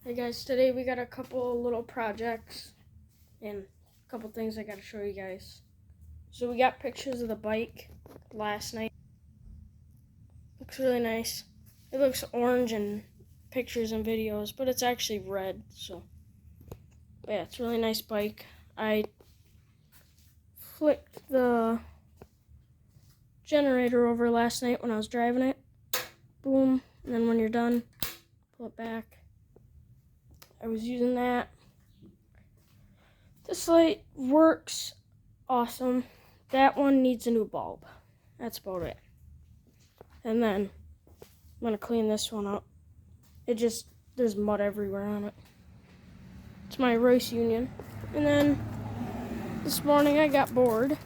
Hey guys, today we got a couple little projects and a couple things I gotta show you guys. So we got pictures of the bike last night. Looks really nice. It looks orange in pictures and videos, but it's actually red, so yeah, it's a really nice bike. I flicked the generator over last night when I was driving it. Boom, and then when you're done, pull it back. I was using that. This light works awesome. That one needs a new bulb. That's about it. And then I'm gonna clean this one up. There's mud everywhere on it. It's my Royce Union. And then this morning I got bored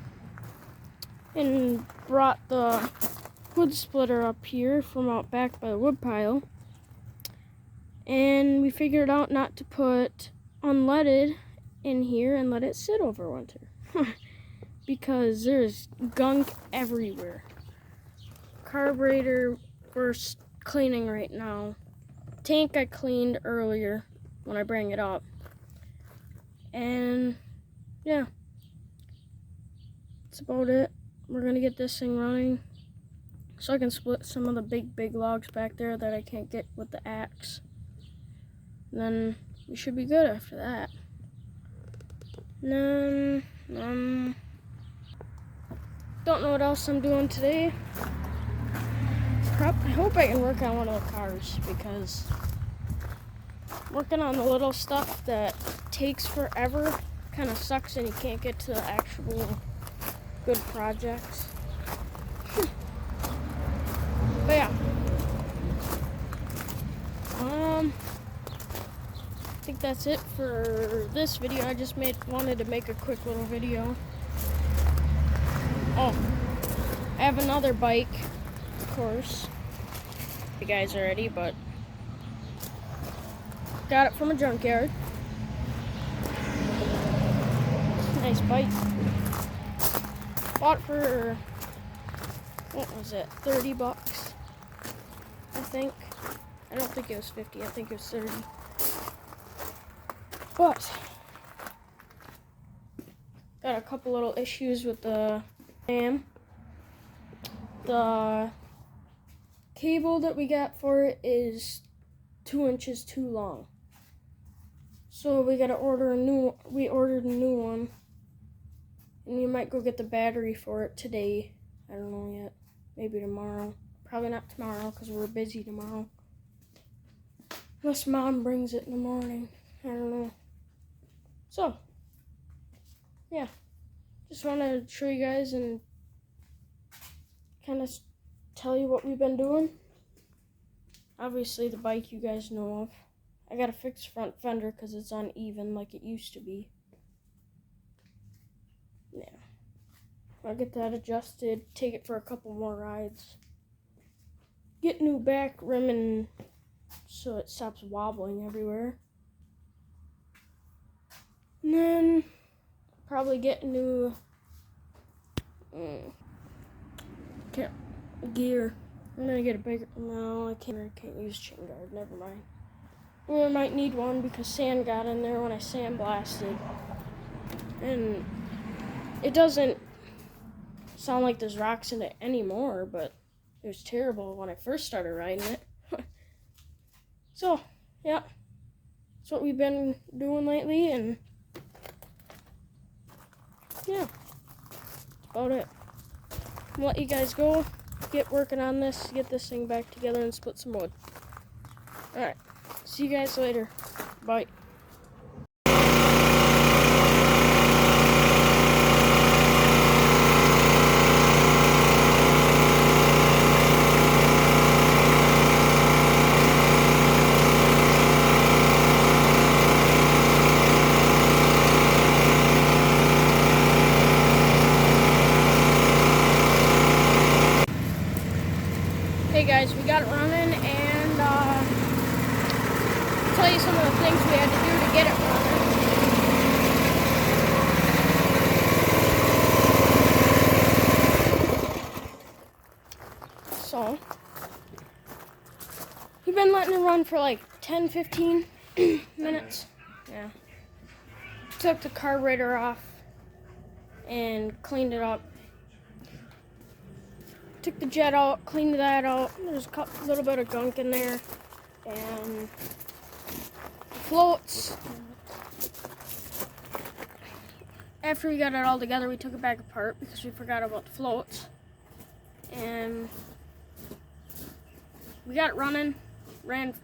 and brought the wood splitter up here from out back by the wood pile. And we figured out not to put unleaded in here and let it sit over winter. Because there's gunk everywhere. Carburetor we're cleaning right now. Tank I cleaned earlier when I bring it up. And yeah, that's about it. We're gonna get this thing running so I can split some of the big logs back there that I can't get with the axe. And then we should be good after that. And then, don't know what else I'm doing today. I hope I can work on one of the cars, because working on the little stuff that takes forever kind of sucks and you can't get to the actual good projects. But yeah. I think that's it for this video. I just wanted to make a quick little video. Oh, I have another bike, of course. You guys already, but got it from a junkyard. Nice bike. Bought for, what was it, 30 bucks, I think. I don't think it was 50, I think it was 30. But got a couple little issues with the RAM. The cable that we got for it is 2 inches too long. So we gotta ordered a new one. And we might go get the battery for it today. I don't know yet. Maybe tomorrow. Probably not tomorrow because we're busy tomorrow. Unless Mom brings it in the morning. I don't know. So, yeah. Just want to show you guys and kind of tell you what we've been doing. Obviously, the bike you guys know of. I got to fix front fender because it's uneven like it used to be. Yeah. I'll get that adjusted, take it for a couple more rides. Get new back rim and so it stops wobbling everywhere. And then probably get new gear. I'm gonna get a bigger. No, I can't use chain guard. Never mind. We might need one because sand got in there when I sandblasted, and it doesn't sound like there's rocks in it anymore. But it was terrible when I first started riding it. So yeah, that's what we've been doing lately, and yeah, that's about it. I'll let you guys go, get working on this, get this thing back together and split some wood. Alright, see you guys later. Bye. Hey guys, we got it running, and I'll tell you some of the things we had to do to get it running. So, we've been letting it run for like 10, 15, minutes. Yeah. Took the carburetor off and cleaned it up. Took the jet out, cleaned that out. There's a little bit of gunk in there. And floats. After we got it all together, we took it back apart because we forgot about the floats. And we got it running.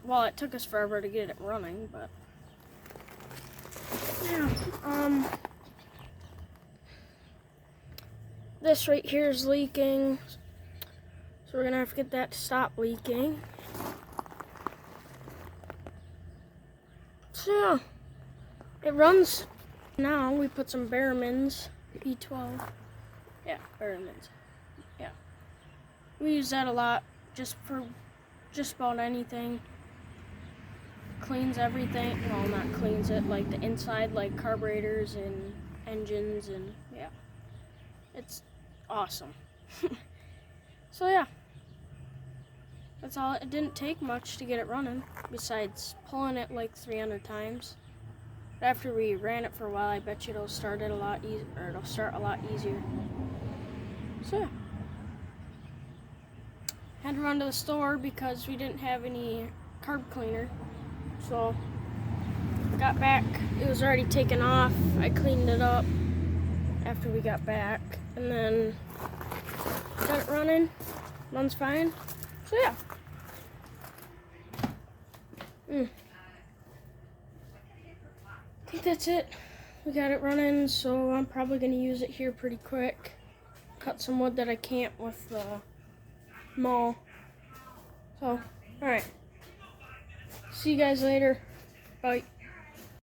Well, it took us forever to get it running, but yeah. This right here is leaking, so we're gonna have to get that to stop leaking. So yeah, it runs now. We put some Barrowmans B12. Yeah, Barrowmans. Yeah, we use that a lot, just for just about anything. Cleans everything. Well, not cleans it, like the inside, like carburetors and engines, and yeah, it's awesome. So yeah, that's all. It didn't take much to get it running, besides pulling it like 300 times. But after we ran it for a while, I bet you it'll start it a lot easier, or it'll start a lot easier. So yeah, had to run to the store because we didn't have any carb cleaner. So got back, it was already taken off. I cleaned it up after we got back, and then got it running. Runs fine. So yeah. I think that's it. We got it running, so I'm probably gonna use it here pretty quick. Cut some wood that I can't with the maul. So, alright. See you guys later. Bye.